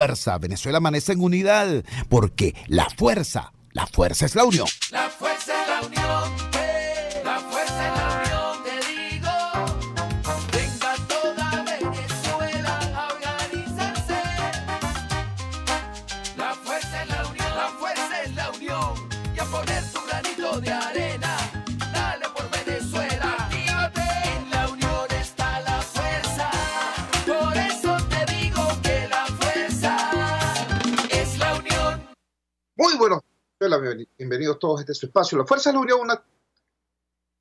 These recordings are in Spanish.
Fuerza, Venezuela amanece en unidad, porque la fuerza es la unión. La fuerza es la unión, la fuerza es la unión, te digo. Venga toda Venezuela a organizarse. La fuerza es la unión, la fuerza es la unión. Y a poner tu granito de arena, dale por Venezuela. Actívate, en la unión está la fuerza. Por eso te digo que la fuerza es la unión. Muy buenos. Hola, bienvenidos todos a este su espacio. La Fuerza de la Unión, una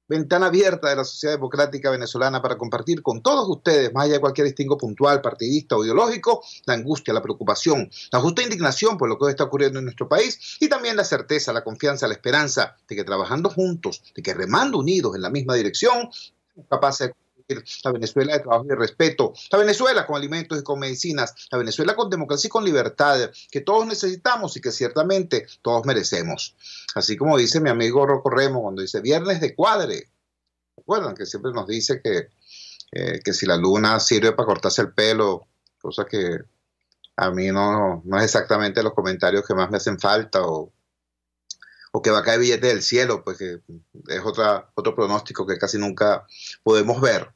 ventana abierta de la sociedad democrática venezolana para compartir con todos ustedes, más allá de cualquier distingo puntual, partidista o ideológico, la angustia, la preocupación, la justa indignación por lo que hoy está ocurriendo en nuestro país y también la certeza, la confianza, la esperanza de que trabajando juntos, de que remando unidos en la misma dirección, somos capaces de la Venezuela de trabajo y de respeto, la Venezuela con alimentos y con medicinas, la Venezuela con democracia y con libertad, que todos necesitamos y que ciertamente todos merecemos. Así como dice mi amigo Rocco Remo cuando dice viernes de cuadre. ¿Recuerdan que siempre nos dice que si la luna sirve para cortarse el pelo, cosa que a mí no es exactamente los comentarios que más me hacen falta, o que va a caer billete del cielo, pues que es otro pronóstico que casi nunca podemos ver,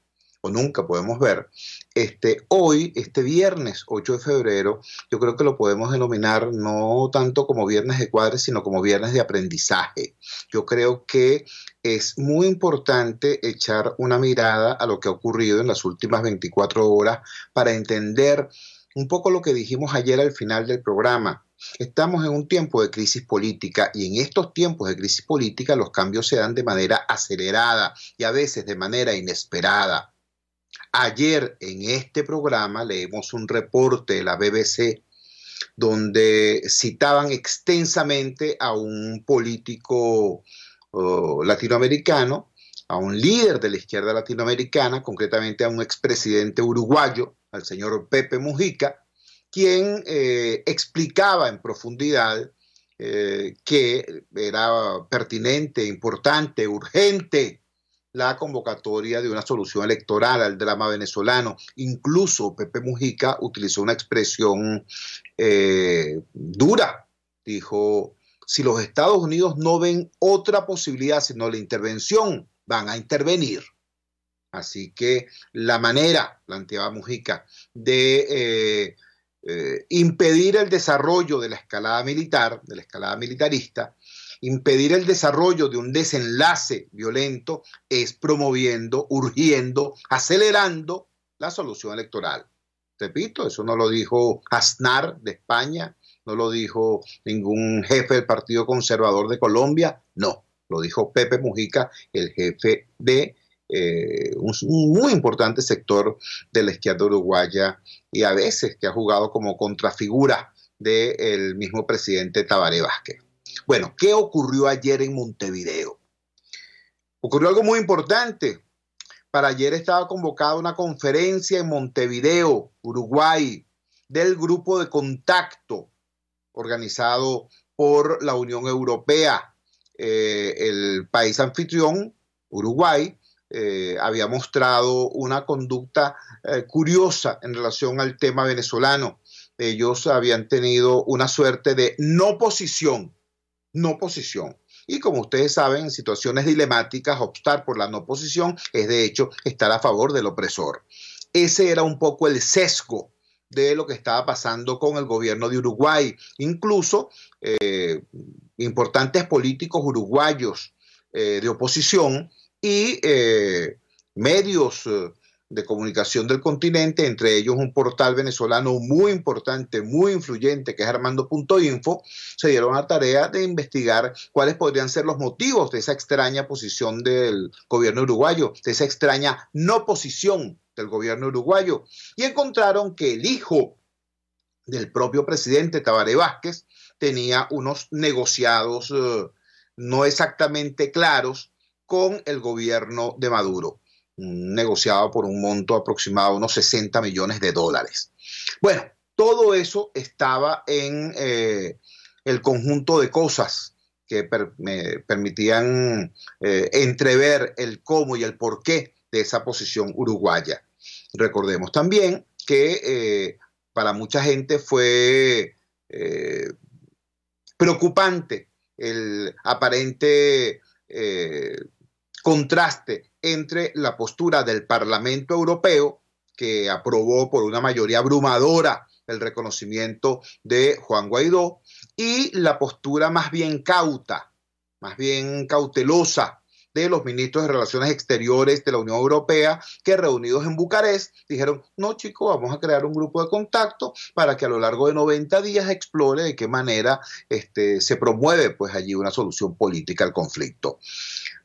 o nunca podemos ver. Hoy, este viernes 8 de febrero, yo creo que lo podemos denominar no tanto como viernes de cuadre, sino como viernes de aprendizaje. Yo creo que es muy importante echar una mirada a lo que ha ocurrido en las últimas 24 horas para entender un poco lo que dijimos ayer al final del programa. Estamos en un tiempo de crisis política y en estos tiempos de crisis política los cambios se dan de manera acelerada y a veces de manera inesperada. Ayer en este programa leemos un reporte de la BBC donde citaban extensamente a un político latinoamericano, a un líder de la izquierda latinoamericana, concretamente a un expresidente uruguayo, al señor Pepe Mujica, quien explicaba en profundidad que era pertinente, importante, urgente la convocatoria de una solución electoral al drama venezolano. Incluso Pepe Mujica utilizó una expresión dura. Dijo, si los Estados Unidos no ven otra posibilidad sino la intervención, van a intervenir. Así que la manera, planteaba Mujica, de impedir el desarrollo de la escalada militar, de la escalada militarista, impedir el desarrollo de un desenlace violento es promoviendo, urgiendo, acelerando la solución electoral. Repito, eso no lo dijo Aznar de España, no lo dijo ningún jefe del Partido Conservador de Colombia, no, lo dijo Pepe Mujica, el jefe de un muy importante sector de la izquierda uruguaya y a veces que ha jugado como contrafigura del mismo presidente Tabaré Vázquez. Bueno, ¿qué ocurrió ayer en Montevideo? Ocurrió algo muy importante. Para ayer estaba convocada una conferencia en Montevideo, Uruguay, del grupo de contacto organizado por la Unión Europea. El país anfitrión, Uruguay, había mostrado una conducta curiosa en relación al tema venezolano. Ellos habían tenido una suerte de no posición. Y como ustedes saben, en situaciones dilemáticas, optar por la no posición es de hecho estar a favor del opresor. Ese era un poco el sesgo de lo que estaba pasando con el gobierno de Uruguay. Incluso importantes políticos uruguayos de oposición y medios de comunicación del continente, entre ellos un portal venezolano muy importante, muy influyente, que es Armando.info, se dieron a tarea de investigar cuáles podrían ser los motivos de esa extraña posición del gobierno uruguayo, de esa extraña no posición del gobierno uruguayo, y encontraron que el hijo del propio presidente Tabaré Vázquez tenía unos negociados no exactamente claros con el gobierno de Maduro, negociado por un monto aproximado de unos 60 millones de dólares. Bueno, todo eso estaba en el conjunto de cosas que permitían entrever el cómo y el porqué de esa posición uruguaya. Recordemos también que para mucha gente fue preocupante el aparente contraste entre la postura del Parlamento Europeo, que aprobó por una mayoría abrumadora el reconocimiento de Juan Guaidó, y la postura más bien cauta, más bien cautelosa de los ministros de Relaciones Exteriores de la Unión Europea, que reunidos en Bucarest dijeron: no, chicos, vamos a crear un grupo de contacto para que a lo largo de 90 días explore de qué manera se promueve pues allí una solución política al conflicto.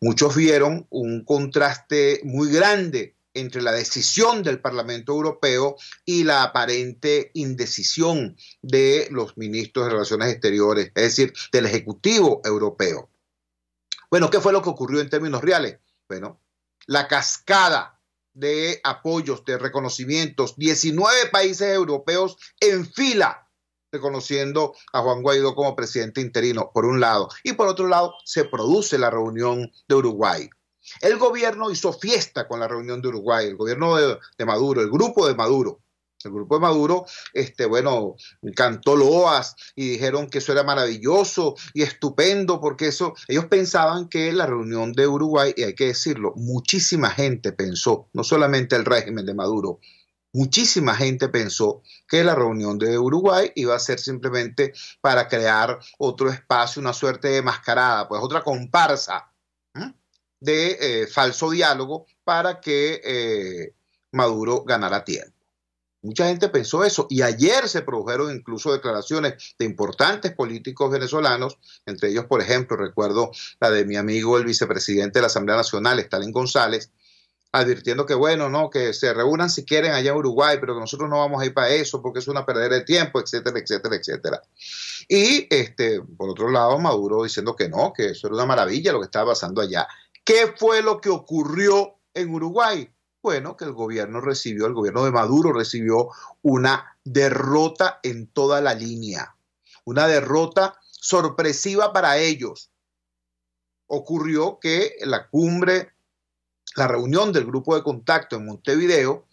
Muchos vieron un contraste muy grande entre la decisión del Parlamento Europeo y la aparente indecisión de los ministros de Relaciones Exteriores, es decir, del Ejecutivo Europeo. Bueno, ¿qué fue lo que ocurrió en términos reales? Bueno, la cascada de apoyos, de reconocimientos, 19 países europeos en fila reconociendo a Juan Guaidó como presidente interino, por un lado, y por otro lado se produce la reunión de Uruguay. El gobierno hizo fiesta con la reunión de Uruguay, el gobierno de Maduro, el grupo de Maduro. El grupo de Maduro, bueno, cantó loas y dijeron que eso era maravilloso y estupendo, porque eso, ellos pensaban que la reunión de Uruguay, y hay que decirlo, muchísima gente pensó, no solamente el régimen de Maduro, muchísima gente pensó que la reunión de Uruguay iba a ser simplemente para crear otro espacio, una suerte de mascarada, pues otra comparsa de falso diálogo para que Maduro ganara tiempo. Mucha gente pensó eso, y ayer se produjeron incluso declaraciones de importantes políticos venezolanos, entre ellos, por ejemplo, recuerdo la de mi amigo el vicepresidente de la Asamblea Nacional, Stalin González, advirtiendo que bueno, no, que se reúnan si quieren allá en Uruguay, pero que nosotros no vamos a ir para eso porque es una perdera de tiempo, etcétera, etcétera, etcétera. Y por otro lado, Maduro diciendo que no, que eso era una maravilla lo que estaba pasando allá. ¿Qué fue lo que ocurrió en Uruguay? Bueno, que el gobierno de Maduro recibió una derrota en toda la línea, una derrota sorpresiva para ellos. Ocurrió que la cumbre, la reunión del grupo de contacto en Montevideo,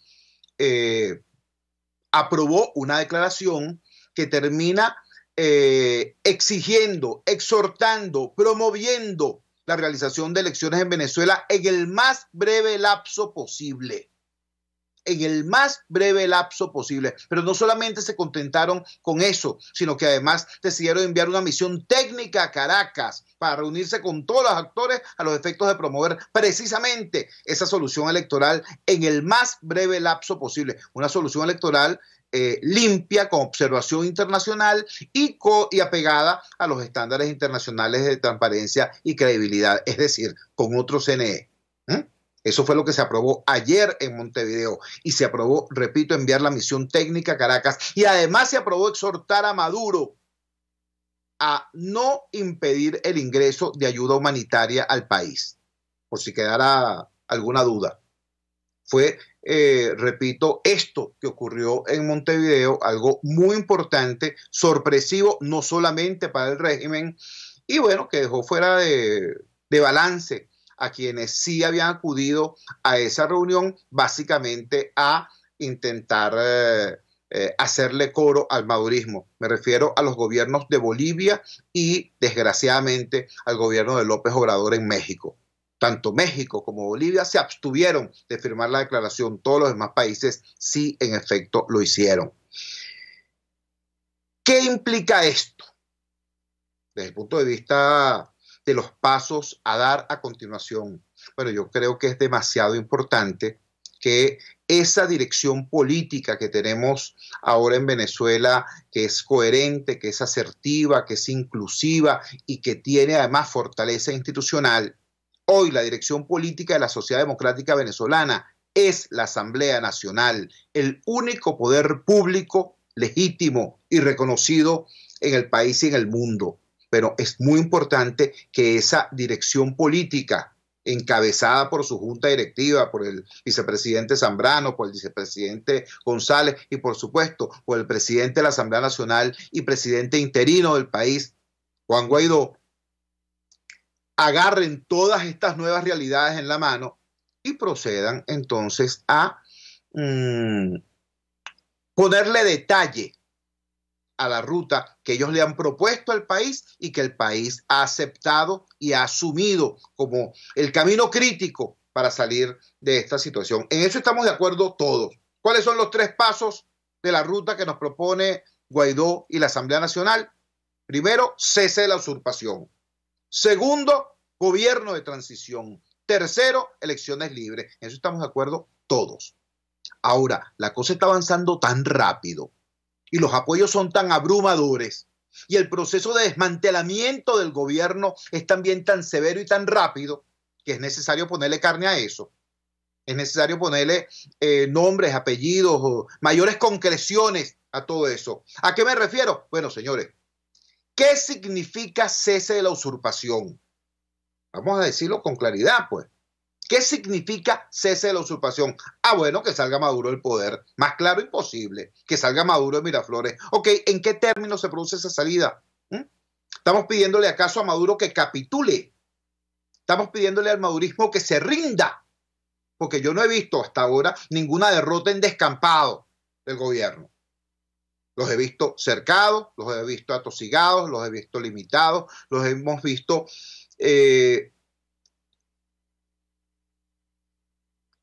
aprobó una declaración que termina exigiendo, exhortando, promoviendo la realización de elecciones en Venezuela en el más breve lapso posible. En el más breve lapso posible. Pero no solamente se contentaron con eso, sino que además decidieron enviar una misión técnica a Caracas para reunirse con todos los actores a los efectos de promover precisamente esa solución electoral en el más breve lapso posible. Una solución electoral limpia, con observación internacional y apegada a los estándares internacionales de transparencia y credibilidad, es decir, con otro CNE. Eso fue lo que se aprobó ayer en Montevideo, y se aprobó, repito, enviar la misión técnica a Caracas, y además se aprobó exhortar a Maduro a no impedir el ingreso de ayuda humanitaria al país, por si quedara alguna duda. Fue, repito, esto que ocurrió en Montevideo, algo muy importante, sorpresivo, no solamente para el régimen, y bueno, que dejó fuera de balance a quienes sí habían acudido a esa reunión, básicamente a intentar hacerle coro al madurismo. Me refiero a los gobiernos de Bolivia y, desgraciadamente, al gobierno de López Obrador en México. Tanto México como Bolivia se abstuvieron de firmar la declaración. Todos los demás países sí, en efecto, lo hicieron. ¿Qué implica esto? Desde el punto de vista de los pasos a dar a continuación. Bueno, yo creo que es demasiado importante que esa dirección política que tenemos ahora en Venezuela, que es coherente, que es asertiva, que es inclusiva y que tiene además fortaleza institucional, hoy la dirección política de la sociedad democrática venezolana es la Asamblea Nacional, el único poder público legítimo y reconocido en el país y en el mundo. Pero es muy importante que esa dirección política, encabezada por su junta directiva, por el vicepresidente Zambrano, por el vicepresidente González y por supuesto por el presidente de la Asamblea Nacional y presidente interino del país, Juan Guaidó, agarren todas estas nuevas realidades en la mano y procedan entonces a ponerle detalle a la ruta que ellos le han propuesto al país y que el país ha aceptado y ha asumido como el camino crítico para salir de esta situación. En eso estamos de acuerdo todos. ¿Cuáles son los 3 pasos de la ruta que nos propone Guaidó y la Asamblea Nacional? Primero, cese de la usurpación. Segundo, gobierno de transición. Tercero, elecciones libres. En eso estamos de acuerdo todos. Ahora, la cosa está avanzando tan rápido y los apoyos son tan abrumadores y el proceso de desmantelamiento del gobierno es también tan severo y tan rápido que es necesario ponerle carne a eso. Es necesario ponerle nombres, apellidos, mayores concreciones a todo eso. ¿A qué me refiero? Bueno, señores, ¿qué significa cese de la usurpación? Vamos a decirlo con claridad, pues. ¿Qué significa cese de la usurpación? Ah, bueno, que salga Maduro del poder. Más claro imposible. Que salga Maduro de Miraflores. Ok, ¿en qué términos se produce esa salida? ¿Estamos pidiéndole acaso a Maduro que capitule? ¿Estamos pidiéndole al madurismo que se rinda? Porque yo no he visto hasta ahora ninguna derrota en descampado del gobierno. Los he visto cercados, los he visto atosigados, los he visto limitados, los hemos visto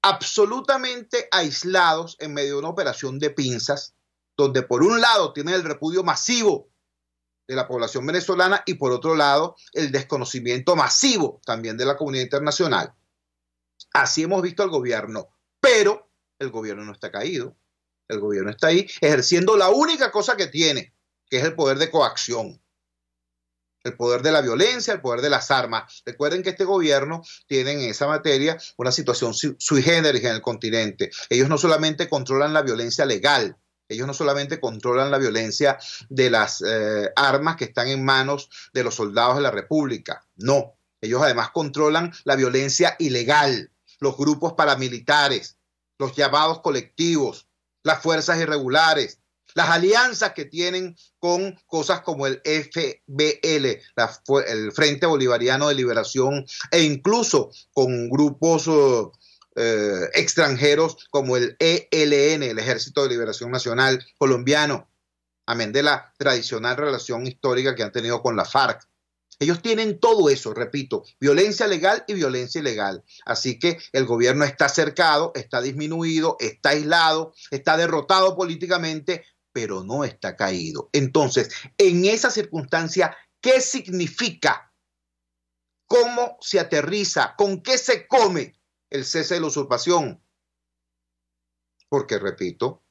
absolutamente aislados en medio de una operación de pinzas, donde por un lado tienen el repudio masivo de la población venezolana y por otro lado el desconocimiento masivo también de la comunidad internacional. Así hemos visto al gobierno, pero el gobierno no está caído. El gobierno está ahí ejerciendo la única cosa que tiene, que es el poder de coacción. El poder de la violencia, el poder de las armas. Recuerden que este gobierno tiene en esa materia una situación sui generis en el continente. Ellos no solamente controlan la violencia legal, ellos no solamente controlan la violencia de las armas que están en manos de los soldados de la República. No, ellos además controlan la violencia ilegal, los grupos paramilitares, los llamados colectivos, las fuerzas irregulares, las alianzas que tienen con cosas como el FBL, el Frente Bolivariano de Liberación, e incluso con grupos extranjeros como el ELN, el Ejército de Liberación Nacional colombiano, amén de la tradicional relación histórica que han tenido con la FARC. Ellos tienen todo eso, repito, violencia legal y violencia ilegal. Así que el gobierno está cercado, está disminuido, está aislado, está derrotado políticamente, pero no está caído. Entonces, en esa circunstancia, ¿qué significa? ¿Cómo se aterriza? ¿Con qué se come el cese de la usurpación? Porque, repito,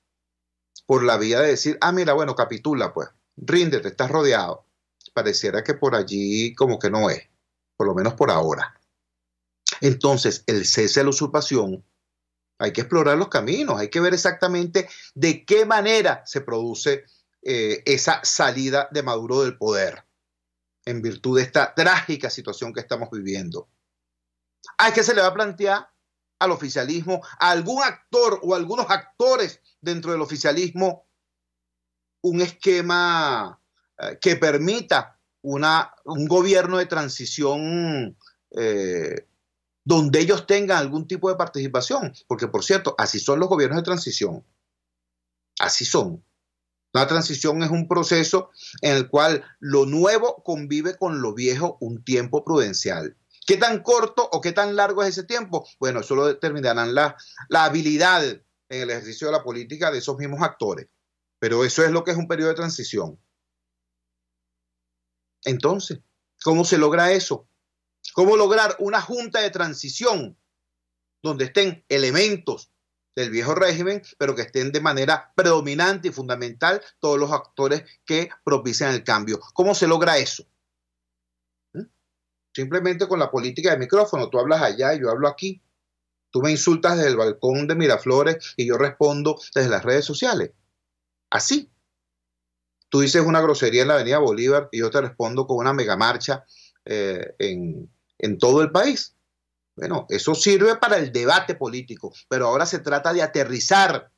por la vía de decir, ah, mira, bueno, capitula, pues, ríndete, estás rodeado. Pareciera que por allí como que no es, por lo menos por ahora. Entonces, el cese de la usurpación, hay que explorar los caminos, hay que ver exactamente de qué manera se produce esa salida de Maduro del poder, en virtud de esta trágica situación que estamos viviendo. ¿A qué se le va a plantear al oficialismo, a algún actor o algunos actores dentro del oficialismo, un esquema que permita un gobierno de transición donde ellos tengan algún tipo de participación? Porque, por cierto, así son los gobiernos de transición. Así son. La transición es un proceso en el cual lo nuevo convive con lo viejo un tiempo prudencial. ¿Qué tan corto o qué tan largo es ese tiempo? Bueno, eso lo determinarán la habilidad en el ejercicio de la política de esos mismos actores. Pero eso es lo que es un periodo de transición. Entonces, ¿cómo se logra eso? ¿Cómo lograr una junta de transición donde estén elementos del viejo régimen, pero que estén de manera predominante y fundamental todos los actores que propician el cambio? ¿Cómo se logra eso? Simplemente con la política de micrófono. Tú hablas allá y yo hablo aquí. Tú me insultas desde el balcón de Miraflores y yo respondo desde las redes sociales. Así. Tú dices una grosería en la Avenida Bolívar y yo te respondo con una megamarcha en todo el país. Bueno, eso sirve para el debate político, pero ahora se trata de aterrizar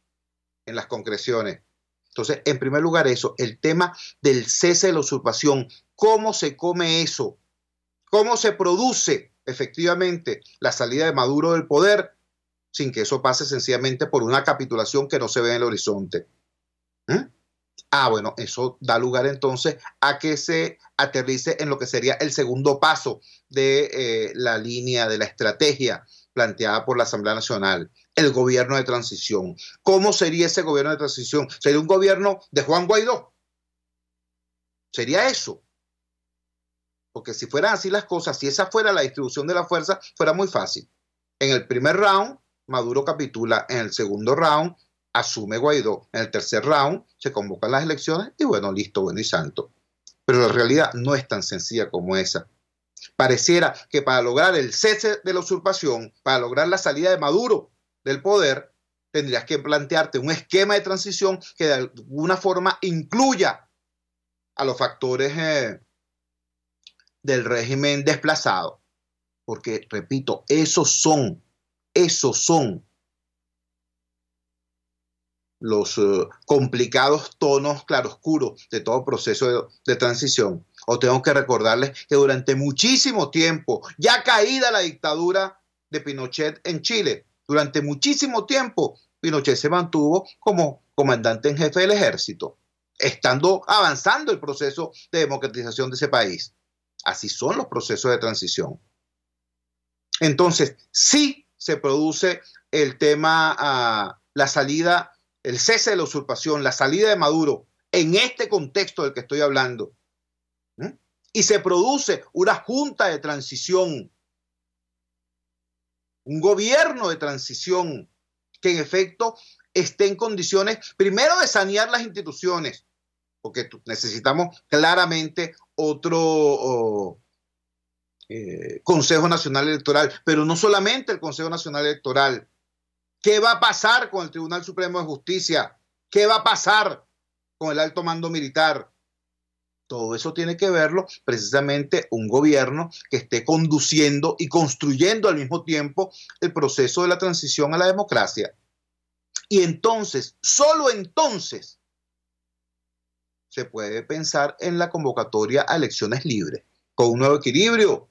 en las concreciones. Entonces, en primer lugar eso, el tema del cese de la usurpación. ¿Cómo se come eso? ¿Cómo se produce efectivamente la salida de Maduro del poder sin que eso pase sencillamente por una capitulación que no se ve en el horizonte? ¿Mm? Bueno, eso da lugar entonces a que se aterrice en lo que sería el segundo paso de la línea, de la estrategia planteada por la Asamblea Nacional, el gobierno de transición. ¿Cómo sería ese gobierno de transición? ¿Sería un gobierno de Juan Guaidó? ¿Sería eso? Porque si fueran así las cosas, si esa fuera la distribución de la fuerza, fuera muy fácil. En el primer round, Maduro capitula. En el segundo round, asume Guaidó. En el tercer round, se convocan las elecciones y bueno, listo, bueno y santo. Pero la realidad no es tan sencilla como esa. Pareciera que para lograr el cese de la usurpación, para lograr la salida de Maduro del poder, tendrías que plantearte un esquema de transición que de alguna forma incluya a los factores del régimen desplazado. Porque, repito, esos son los complicados tonos claroscuros de todo proceso de transición. O tengo que recordarles que durante muchísimo tiempo, ya caída la dictadura de Pinochet en Chile, durante muchísimo tiempo, Pinochet se mantuvo como comandante en jefe del ejército, estando avanzando el proceso de democratización de ese país. Así son los procesos de transición. Entonces, sí se produce el tema, la salida, el cese de la usurpación, la salida de Maduro en este contexto del que estoy hablando. Y se produce una junta de transición, un gobierno de transición que en efecto esté en condiciones, primero, de sanear las instituciones, porque necesitamos claramente otro Consejo Nacional Electoral, pero no solamente el Consejo Nacional Electoral. ¿Qué va a pasar con el Tribunal Supremo de Justicia? ¿Qué va a pasar con el alto mando militar? Todo eso tiene que verlo precisamente un gobierno que esté conduciendo y construyendo al mismo tiempo el proceso de la transición a la democracia. Y entonces, solo entonces, se puede pensar en la convocatoria a elecciones libres, con un nuevo equilibrio.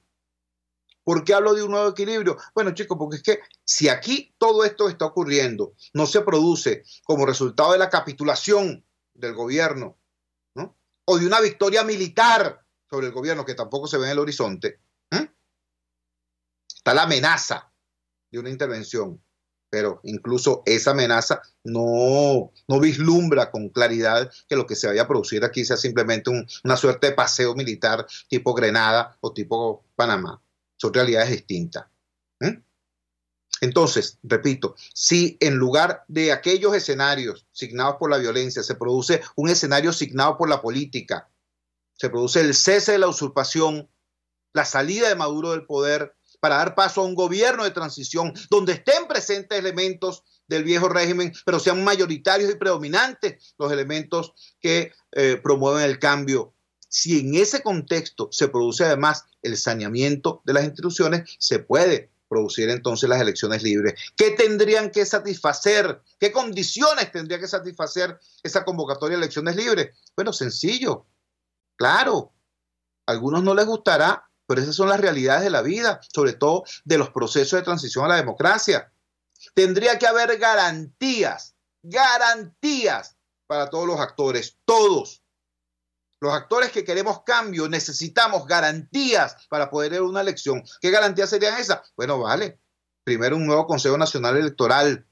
¿Por qué hablo de un nuevo equilibrio? Bueno, chicos, porque es que si aquí todo esto está ocurriendo, no se produce como resultado de la capitulación del gobierno, ¿no?, o de una victoria militar sobre el gobierno, que tampoco se ve en el horizonte, está la amenaza de una intervención, pero incluso esa amenaza no vislumbra con claridad que lo que se vaya a producir aquí sea simplemente una suerte de paseo militar tipo Grenada o tipo Panamá. Son realidades distintas. Entonces, repito, si en lugar de aquellos escenarios signados por la violencia se produce un escenario signado por la política, se produce el cese de la usurpación, la salida de Maduro del poder para dar paso a un gobierno de transición donde estén presentes elementos del viejo régimen, pero sean mayoritarios y predominantes los elementos que promueven el cambio. Si en ese contexto se produce además el saneamiento de las instituciones, se puede producir entonces las elecciones libres. ¿Qué tendrían que satisfacer? ¿Qué condiciones tendría que satisfacer esa convocatoria de elecciones libres? Bueno, sencillo, claro. A algunos no les gustará, pero esas son las realidades de la vida, sobre todo de los procesos de transición a la democracia. Tendría que haber garantías para todos los actores, todos. Los actores que queremos cambio necesitamos garantías para poder ir a una elección. ¿Qué garantías serían esas? Bueno, vale. Primero, un nuevo Consejo Nacional Electoral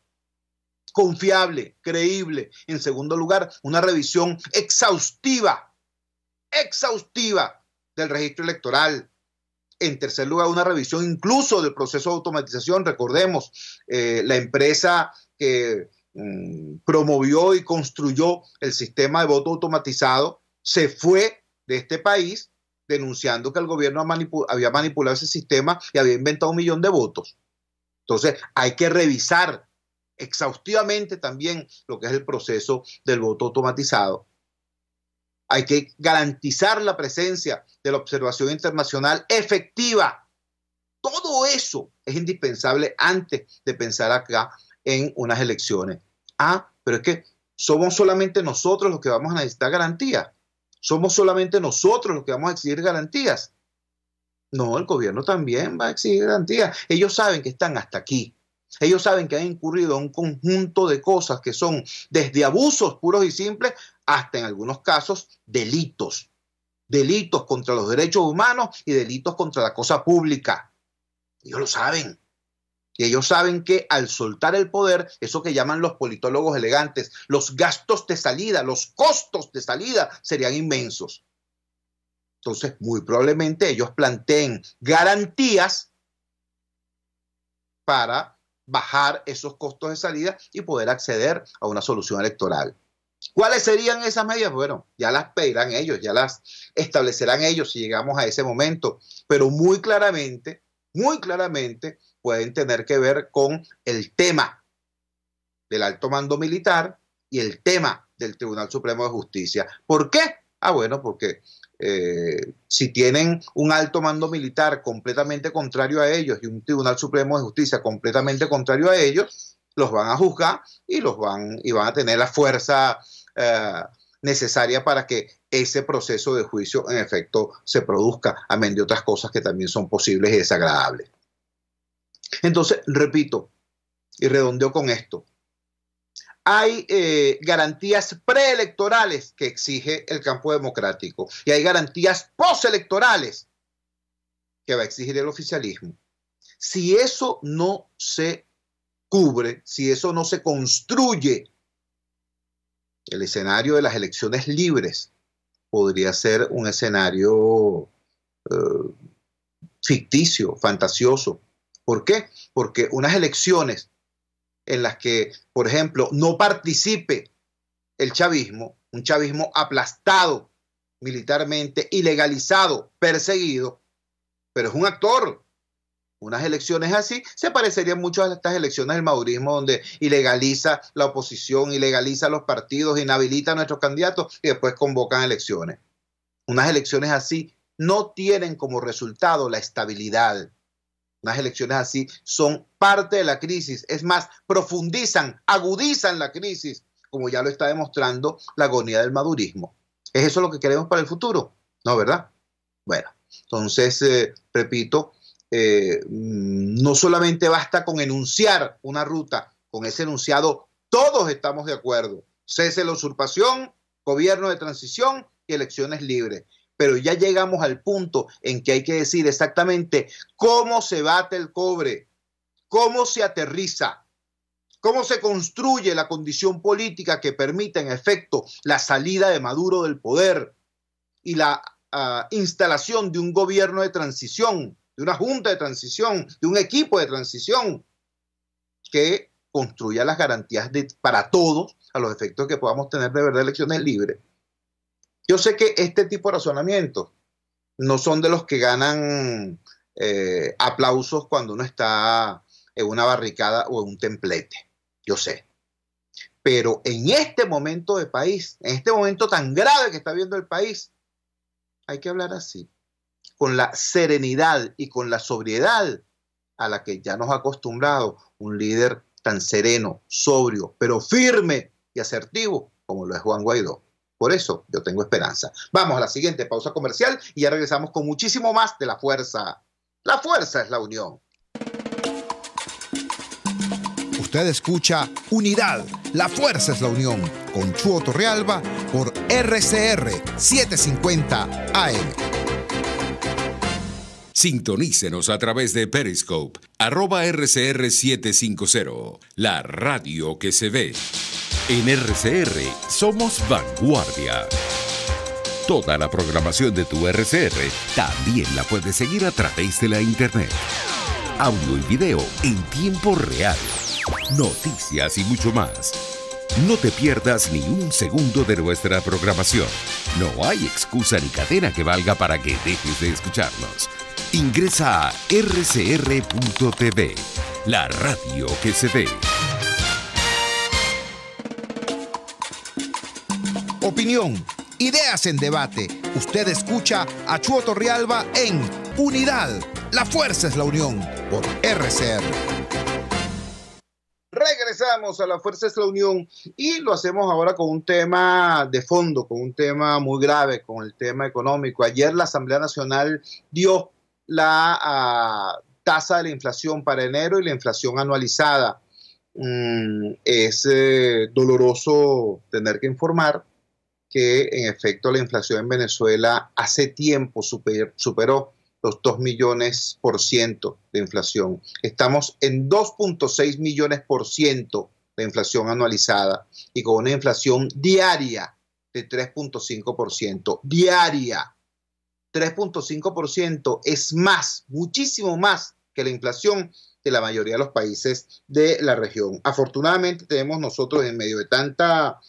confiable, creíble. En segundo lugar, una revisión exhaustiva del registro electoral. En tercer lugar, una revisión incluso del proceso de automatización. Recordemos, la empresa que promovió y construyó el sistema de voto automatizado se fue de este país denunciando que el gobierno había manipulado ese sistema y había inventado 1 millón de votos. Entonces, hay que revisar exhaustivamente también lo que es el proceso del voto automatizado. Hay que garantizar la presencia de la observación internacional efectiva. Todo eso es indispensable antes de pensar acá en unas elecciones. Pero es que somos solamente nosotros los que vamos a necesitar garantías. Somos solamente nosotros los que vamos a exigir garantías. No, el gobierno también va a exigir garantías. Ellos saben que están hasta aquí. Ellos saben que han incurrido en un conjunto de cosas que son desde abusos puros y simples hasta en algunos casos delitos. Delitos contra los derechos humanos y delitos contra la cosa pública. Ellos lo saben. Y ellos saben que al soltar el poder, eso que llaman los politólogos elegantes, los gastos de salida, los costos de salida serían inmensos. Entonces, muy probablemente ellos planteen garantías para bajar esos costos de salida y poder acceder a una solución electoral. ¿Cuáles serían esas medidas? Bueno, ya las pedirán ellos, ya las establecerán ellos si llegamos a ese momento, pero muy claramente pueden tener que ver con el tema del alto mando militar y el tema del Tribunal Supremo de Justicia. ¿Por qué? Bueno, porque si tienen un alto mando militar completamente contrario a ellos y un Tribunal Supremo de Justicia completamente contrario a ellos, los van a juzgar y van a tener la fuerza necesaria para que ese proceso de juicio en efecto se produzca, amén de otras cosas que también son posibles y desagradables. Entonces, repito y redondeo con esto. Hay garantías preelectorales que exige el campo democrático y hay garantías postelectorales que va a exigir el oficialismo. Si eso no se cubre, si eso no se construye, el escenario de las elecciones libres podría ser un escenario ficticio, fantasioso. ¿Por qué? Porque unas elecciones en las que, por ejemplo, no participe el chavismo, un chavismo aplastado militarmente, ilegalizado, perseguido, pero es un actor. Unas elecciones así se parecerían mucho a estas elecciones del madurismo, donde ilegaliza la oposición, ilegaliza los partidos, inhabilita a nuestros candidatos y después convocan elecciones. Unas elecciones así no tienen como resultado la estabilidad. Unas elecciones así son parte de la crisis, es más, profundizan, agudizan la crisis, como ya lo está demostrando la agonía del madurismo. ¿Es eso lo que queremos para el futuro? No, ¿verdad? Bueno, entonces, repito, no solamente basta con enunciar una ruta, con ese enunciado todos estamos de acuerdo. Cese la usurpación, gobierno de transición y elecciones libres. Pero ya llegamos al punto en que hay que decir exactamente cómo se bate el cobre, cómo se aterriza, cómo se construye la condición política que permita en efecto la salida de Maduro del poder y la instalación de un gobierno de transición, de una junta de transición, de un equipo de transición que construya las garantías para todos a los efectos que podamos tener de verdad elecciones libres. Yo sé que este tipo de razonamientos no son de los que ganan aplausos cuando uno está en una barricada o en un templete. Yo sé. Pero en este momento de país, en este momento tan grave que está viendo el país, hay que hablar así, con la serenidad y con la sobriedad a la que ya nos ha acostumbrado un líder tan sereno, sobrio, pero firme y asertivo como lo es Juan Guaidó. Por eso yo tengo esperanza. Vamos a la siguiente pausa comercial y ya regresamos con muchísimo más de La Fuerza. La fuerza es la unión. Usted escucha Unidad, la fuerza es la unión, con Chuo Torrealba por RCR 750 AM. Sintonícenos a través de Periscope, @RCR750, la radio que se ve. En RCR somos vanguardia. Toda la programación de tu RCR también la puedes seguir a través de la internet. Audio y video en tiempo real. Noticias y mucho más. No te pierdas ni un segundo de nuestra programación. No hay excusa ni cadena que valga para que dejes de escucharnos. Ingresa a rcr.tv, la radio que se ve. Opinión, ideas en debate. Usted escucha a Chuo Torrealba en Unidad, la fuerza es la unión, por RCR. Regresamos a La Fuerza es la Unión y lo hacemos ahora con un tema de fondo, con un tema muy grave, con el tema económico. Ayer la Asamblea Nacional dio la tasa de la inflación para enero y la inflación anualizada. Es doloroso tener que informar que en efecto la inflación en Venezuela hace tiempo superó los 2 millones % de inflación. Estamos en 2.6 millones % de inflación anualizada y con una inflación diaria de 3.5%. Diaria. 3.5% es más, muchísimo más que la inflación de la mayoría de los países de la región. Afortunadamente tenemos nosotros en medio de tanta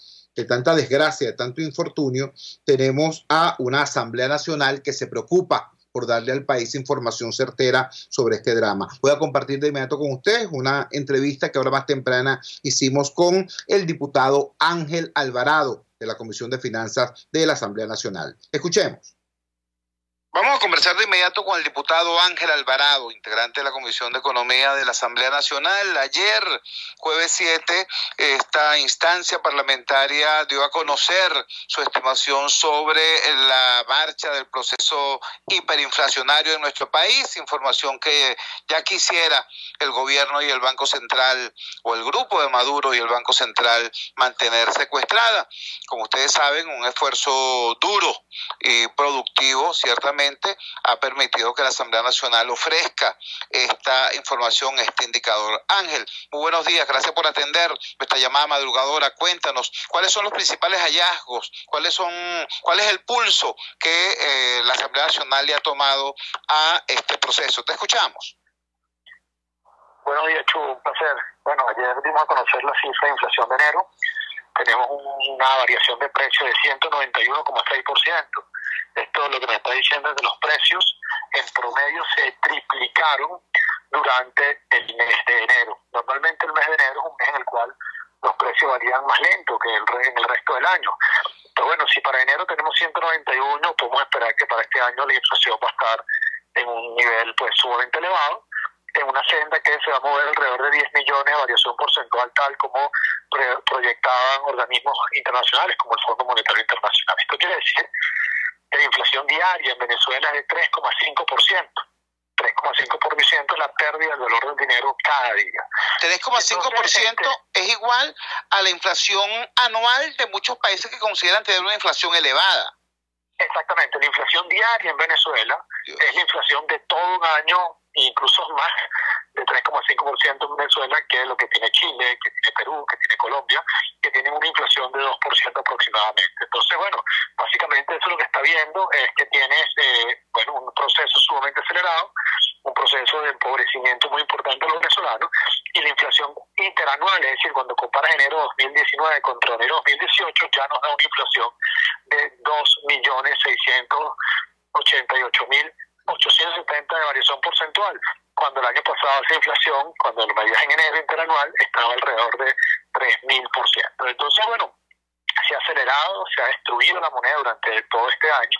desgracia, de tanto infortunio, tenemos a una Asamblea Nacional que se preocupa por darle al país información certera sobre este drama. Voy a compartir de inmediato con ustedes una entrevista que ahora más temprana hicimos con el diputado Ángel Alvarado de la Comisión de Finanzas de la Asamblea Nacional. Escuchemos. Vamos a conversar de inmediato con el diputado Ángel Alvarado, integrante de la Comisión de Economía de la Asamblea Nacional. Ayer, jueves 7, esta instancia parlamentaria dio a conocer su estimación sobre la marcha del proceso hiperinflacionario en nuestro país, información que ya quisiera el gobierno y el Banco Central, o el grupo de Maduro y el Banco Central, mantener secuestrada. Como ustedes saben, un esfuerzo duro y productivo, ciertamente, ha permitido que la Asamblea Nacional ofrezca esta información, este indicador. Ángel, muy buenos días, gracias por atender nuestra llamada madrugadora. Cuéntanos, ¿cuáles son los principales hallazgos? ¿Cuál es el pulso que la Asamblea Nacional le ha tomado a este proceso? Te escuchamos. Buenos días, Chu, un placer. Bueno, ayer dimos a conocer la cifra de inflación de enero. Tenemos una variación de precio de 191,6%. Esto lo que me está diciendo es que los precios en promedio se triplicaron durante el mes de enero. Normalmente el mes de enero es un mes en el cual los precios varían más lento que en el resto del año. Pero bueno, si para enero tenemos 191, podemos esperar que para este año la inflación va a estar en un nivel pues sumamente elevado, en una senda que se va a mover alrededor de 10 millones de variación porcentual, tal como proyectaban organismos internacionales como el Fondo Monetario Internacional. Esto quiere decir que la inflación diaria en Venezuela es de 3,5%. 3,5% es la pérdida del valor del dinero cada día. 3,5% es igual a la inflación anual de muchos países que consideran tener una inflación elevada. Exactamente, la inflación diaria en Venezuela es la inflación de todo un año, incluso más de 3,5% en Venezuela, que es lo que tiene Chile, que tiene Perú, que tiene Colombia, que tienen una inflación de 2% aproximadamente. Entonces, bueno, básicamente eso lo que está viendo es que tienes un proceso sumamente acelerado, un proceso de empobrecimiento muy importante de los venezolanos, y la inflación interanual, es decir, cuando comparas enero 2019 contra enero 2018, ya nos da una inflación de 2.688.870 de variación porcentual, cuando el año pasado esa inflación, cuando lo medías en enero interanual, estaba alrededor de 3.000%. Entonces, bueno, se ha acelerado, se ha destruido la moneda durante todo este año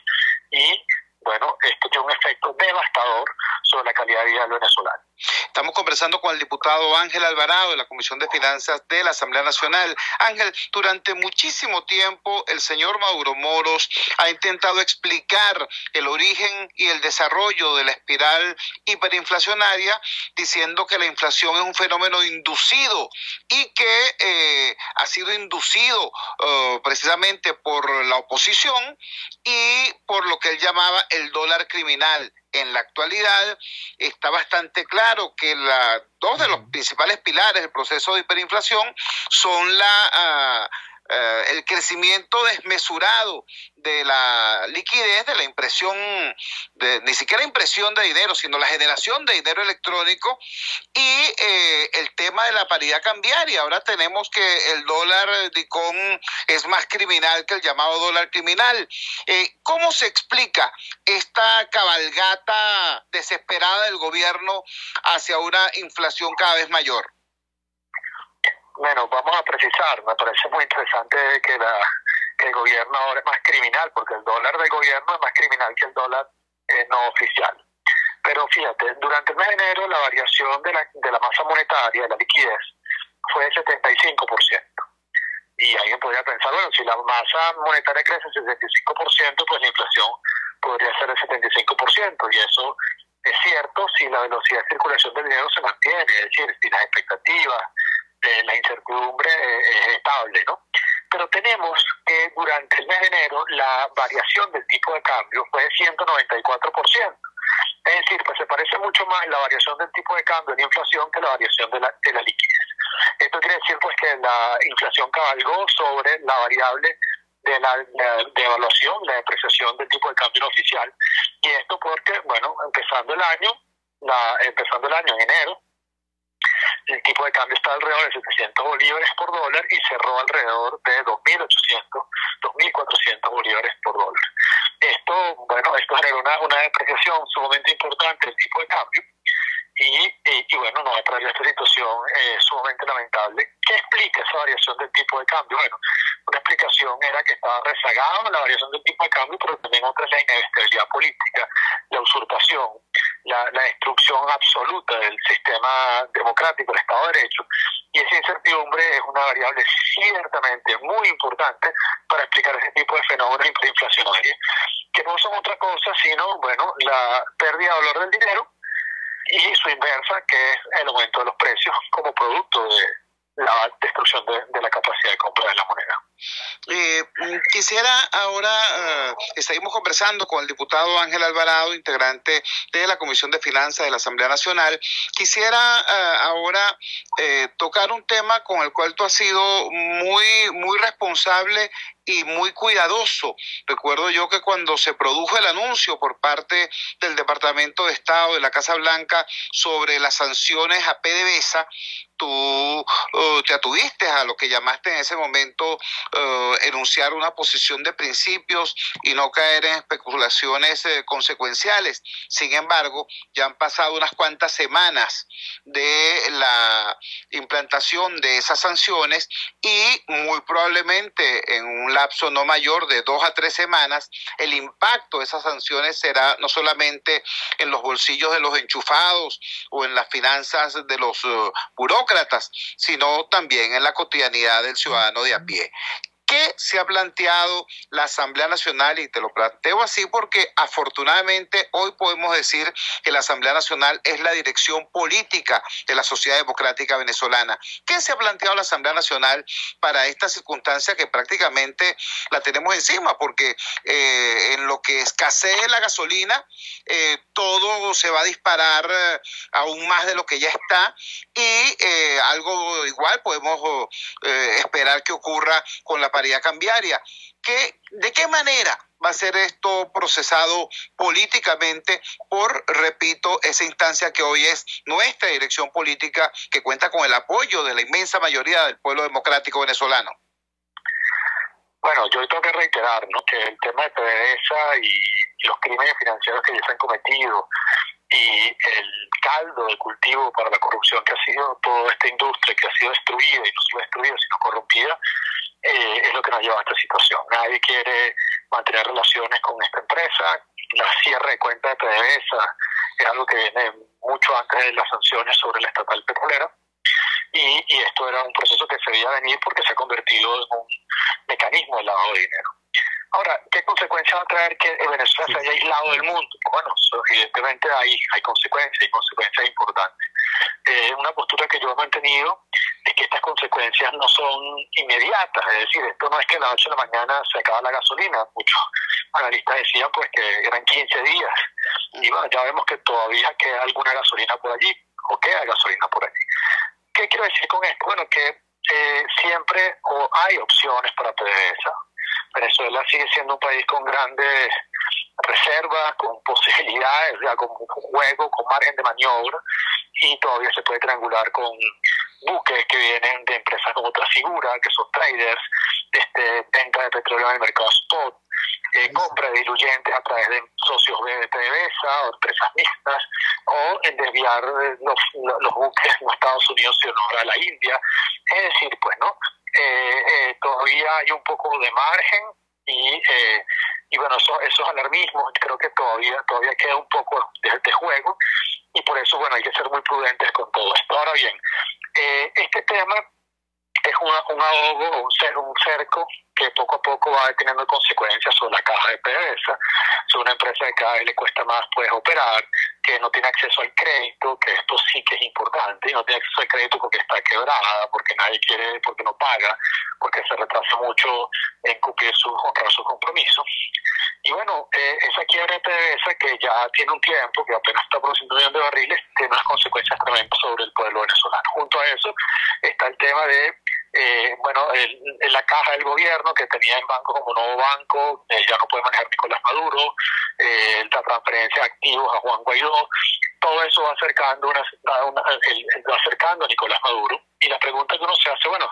y, bueno, esto tiene un efecto devastador sobre la calidad de vida del venezolano. Estamos conversando con el diputado Ángel Alvarado de la Comisión de Finanzas de la Asamblea Nacional. Ángel, durante muchísimo tiempo el señor Mauro Moros ha intentado explicar el origen y el desarrollo de la espiral hiperinflacionaria, diciendo que la inflación es un fenómeno inducido y que ha sido inducido precisamente por la oposición y por lo que él llamaba el dólar criminal. En la actualidad está bastante claro que dos de los principales pilares del proceso de hiperinflación son el crecimiento desmesurado de la liquidez, de la impresión, ni siquiera impresión de dinero, sino la generación de dinero electrónico y el tema de la paridad cambiaria. Ahora tenemos que el dólar DICOM es más criminal que el llamado dólar criminal. ¿Cómo se explica esta cabalgata desesperada del gobierno hacia una inflación cada vez mayor? Bueno, vamos a precisar, me parece muy interesante que el gobierno ahora es más criminal, porque el dólar del gobierno es más criminal que el dólar no oficial. Pero fíjate, durante el mes de enero la variación de la masa monetaria, de la liquidez, fue de 75%. Y alguien podría pensar, bueno, si la masa monetaria crece 75%, pues la inflación podría ser de 75%, y eso es cierto si la velocidad de circulación del dinero se mantiene, es decir, si las expectativas, la incertidumbre es estable, ¿no? Pero tenemos que durante el mes de enero la variación del tipo de cambio fue de 194%. Es decir, pues se parece mucho más la variación del tipo de cambio en inflación que la variación de la liquidez. Esto quiere decir pues que la inflación cabalgó sobre la variable de la devaluación, la depreciación del tipo de cambio no oficial. Y esto porque, bueno, empezando el año en enero, el tipo de cambio está alrededor de 700 bolívares por dólar y cerró alrededor de 2.800, 2.400 bolívares por dólar. Esto generó una depreciación sumamente importante del tipo de cambio y bueno, nos ha traído esta situación sumamente lamentable. ¿Qué explica esa variación del tipo de cambio? Bueno, una explicación era que estaba rezagado en la variación del tipo de cambio, pero también otra es la inestabilidad política, la usurpación, la destrucción absoluta del sistema democrático, del Estado de Derecho, y esa incertidumbre es una variable ciertamente muy importante para explicar ese tipo de fenómenos hiperinflacionarios, que no son otra cosa sino, bueno, la pérdida de valor del dinero y su inversa, que es el aumento de los precios como producto de la destrucción de la capacidad de compra de la moneda. Quisiera ahora, seguimos conversando con el diputado Ángel Alvarado, integrante de la Comisión de Finanzas de la Asamblea Nacional. Quisiera ahora tocar un tema con el cual tú has sido muy responsable y muy cuidadoso. Recuerdo yo que cuando se produjo el anuncio por parte del Departamento de Estado de la Casa Blanca sobre las sanciones a PDVSA, tú te atuviste a lo que llamaste en ese momento enunciar una posición de principios y no caer en especulaciones consecuenciales. Sin embargo, ya han pasado unas cuantas semanas de la implantación de esas sanciones y muy probablemente en un lapso no mayor de 2 a 3 semanas, el impacto de esas sanciones será no solamente en los bolsillos de los enchufados o en las finanzas de los burócratas, sino también en la cotidianidad del ciudadano de a pie. ¿Qué se ha planteado la Asamblea Nacional? Y te lo planteo así porque afortunadamente hoy podemos decir que la Asamblea Nacional es la dirección política de la sociedad democrática venezolana. ¿Qué se ha planteado la Asamblea Nacional para esta circunstancia que prácticamente la tenemos encima? Porque en lo que escasee la gasolina, todo se va a disparar aún más de lo que ya está y algo igual podemos esperar que ocurra con la paridad cambiaria. ¿De qué manera va a ser esto procesado políticamente por, repito, esa instancia que hoy es nuestra dirección política, que cuenta con el apoyo de la inmensa mayoría del pueblo democrático venezolano? Bueno, yo tengo que reiterar, ¿no?, que el tema de PDVSA y los crímenes financieros que ya se han cometido y el caldo de cultivo para la corrupción que ha sido toda esta industria, que ha sido destruida, y no solo destruida, sino corrompida, es lo que nos lleva a esta situación. Nadie quiere mantener relaciones con esta empresa. La cierre de cuenta de PDVSA es algo que viene mucho antes de las sanciones sobre la estatal petrolera, y esto era un proceso que se veía venir porque se ha convertido en un mecanismo de lavado de dinero. Ahora, ¿qué consecuencia va a traer que Venezuela se haya aislado del mundo? Bueno, evidentemente hay consecuencias importantes. Una postura que yo he mantenido es que estas consecuencias no son inmediatas, es decir, esto no es que de la noche a la mañana se acaba la gasolina. Muchos analistas decían pues que eran 15 días, y bueno, ya vemos que todavía queda alguna gasolina por allí, o queda gasolina por allí. ¿Qué quiero decir con esto? Bueno, que siempre hay opciones para PDVSA. Venezuela sigue siendo un país con grandes reservas, con posibilidades, o sea, con juego, con margen de maniobra, y todavía se puede triangular con buques que vienen de empresas como Trafigura, que son traders, venta de petróleo en el mercado spot, compra de diluyentes a través de socios de PDVSA o empresas mixtas, o en desviar los buques no a Estados Unidos sino a la India. Es decir, pues, ¿no? Todavía hay un poco de margen y bueno, esos alarmismos, creo que todavía queda un poco de juego, y por eso, bueno, hay que ser muy prudentes con todo esto. Ahora bien, este tema es un ahogo, un cerco que poco a poco va teniendo consecuencias sobre la caja de PDVSA, una empresa que cada vez le cuesta más pues operar, que no tiene acceso al crédito, que esto sí que es importante, y no tiene acceso al crédito porque está quebrada, porque nadie quiere, porque no paga, porque se retrasa mucho en cumplir honrar sus compromisos. Y bueno, esa quiebra de PDVSA, que ya tiene un tiempo, que apenas está produciendo 1 millón de barriles, tiene unas consecuencias tremendas sobre el pueblo venezolano. Junto a eso está el tema de la caja del gobierno, que tenía el banco como nuevo banco, ya no puede manejar Nicolás Maduro, la transferencia de activos a Juan Guaidó. Todo eso va acercando a Nicolás Maduro. Y la pregunta que uno se hace, bueno,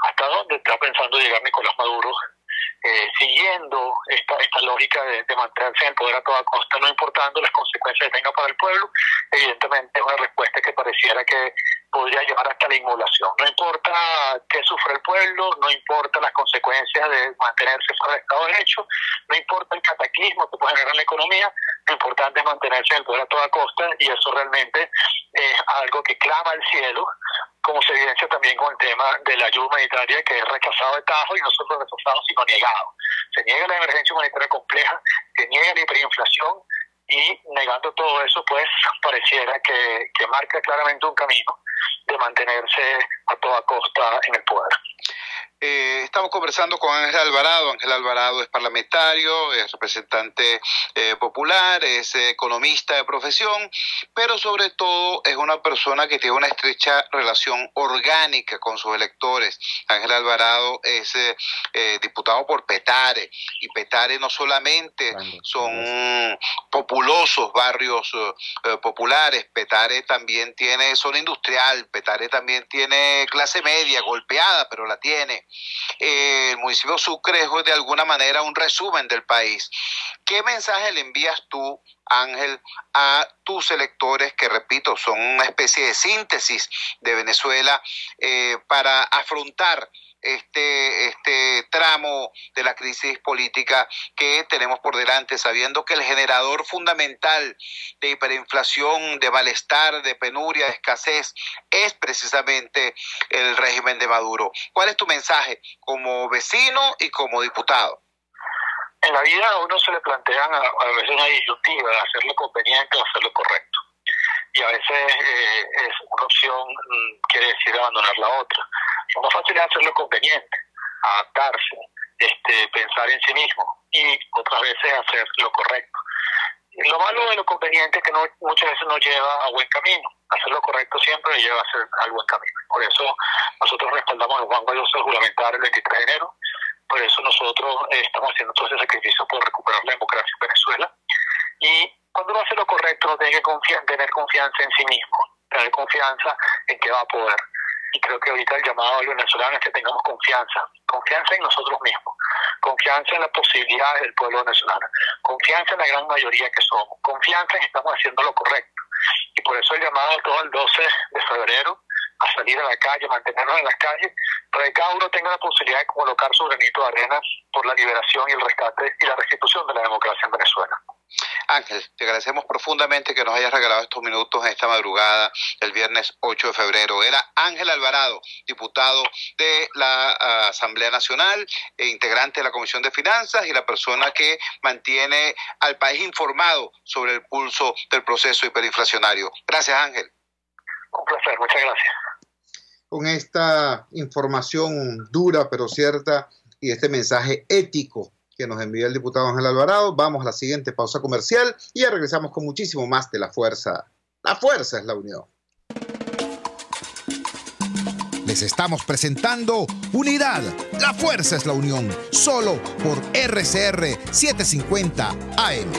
¿hasta dónde está pensando llegar Nicolás Maduro? Siguiendo esta lógica de mantenerse en el poder a toda costa, no importando las consecuencias que tenga para el pueblo. Evidentemente es una respuesta que pareciera que podría llevar hasta la inmolación. No importa qué sufre el pueblo, no importa las consecuencias de mantenerse fuera del Estado de Derecho, no importa el cataclismo que puede generar en la economía, lo importante es mantenerse en el poder a toda costa, y eso realmente es algo que clama al cielo, como se evidencia también con el tema de la ayuda humanitaria, que es rechazado de tajo, y no solo rechazado, sino negado. Se niega la emergencia humanitaria compleja, se niega la hiperinflación, y negando todo eso, pues pareciera que marca claramente un camino de mantenerse a toda costa en el poder. Estamos conversando con Ángel Alvarado. Ángel Alvarado es parlamentario, es representante popular, es economista de profesión, pero sobre todo es una persona que tiene una estrecha relación orgánica con sus electores. Ángel Alvarado es diputado por Petare, y Petare no solamente son populosos barrios populares, Petare también tiene zona industrial, Petare también tiene clase media golpeada, pero la tiene. El municipio Sucre es de alguna manera un resumen del país. ¿Qué mensaje le envías tú, Ángel, a tus electores, que repito, son una especie de síntesis de Venezuela, para afrontar este tramo de la crisis política que tenemos por delante, sabiendo que el generador fundamental de hiperinflación, de malestar, de penuria, de escasez, es precisamente el régimen de Maduro? ¿Cuál es tu mensaje como vecino y como diputado? En la vida a uno se le plantean a veces una disyuntiva de hacer lo conveniente o hacer lo correcto. Y a veces es una opción, quiere decir abandonar la otra. Lo más fácil es hacer lo conveniente, adaptarse, pensar en sí mismo, y otras veces hacer lo correcto. Y lo malo de lo conveniente es que muchas veces no lleva a buen camino. Hacer lo correcto siempre lleva a hacer al buen camino. Por eso nosotros respaldamos a Juan Guaidó juramentario el 23 de enero. Por eso nosotros estamos haciendo todo ese sacrificio por recuperar la democracia en Venezuela. Y cuando uno hace lo correcto, uno tiene que tener confianza en sí mismo, tener confianza en que va a poder. Y creo que ahorita el llamado al venezolano es que tengamos confianza en nosotros mismos, confianza en las posibilidades del pueblo venezolano, confianza en la gran mayoría que somos, confianza en que estamos haciendo lo correcto. Y por eso el llamado todo el 12 de febrero a salir a la calle, mantenernos en las calles, para que cada uno tenga la posibilidad de colocar su granito de arena por la liberación y el rescate y la restitución de la democracia en Venezuela. Ángel, te agradecemos profundamente que nos hayas regalado estos minutos en esta madrugada del viernes 8 de febrero. Era Ángel Alvarado, diputado de la Asamblea Nacional, integrante de la Comisión de Finanzas, y la persona que mantiene al país informado sobre el pulso del proceso hiperinflacionario. Gracias, Ángel. Un placer, muchas gracias. Con esta información dura pero cierta y este mensaje ético que nos envía el diputado Ángel Alvarado, vamos a la siguiente pausa comercial y ya regresamos con muchísimo más de La Fuerza. La fuerza es la unión. Les estamos presentando Unidad. La fuerza es la unión. Solo por RCR 750 AM.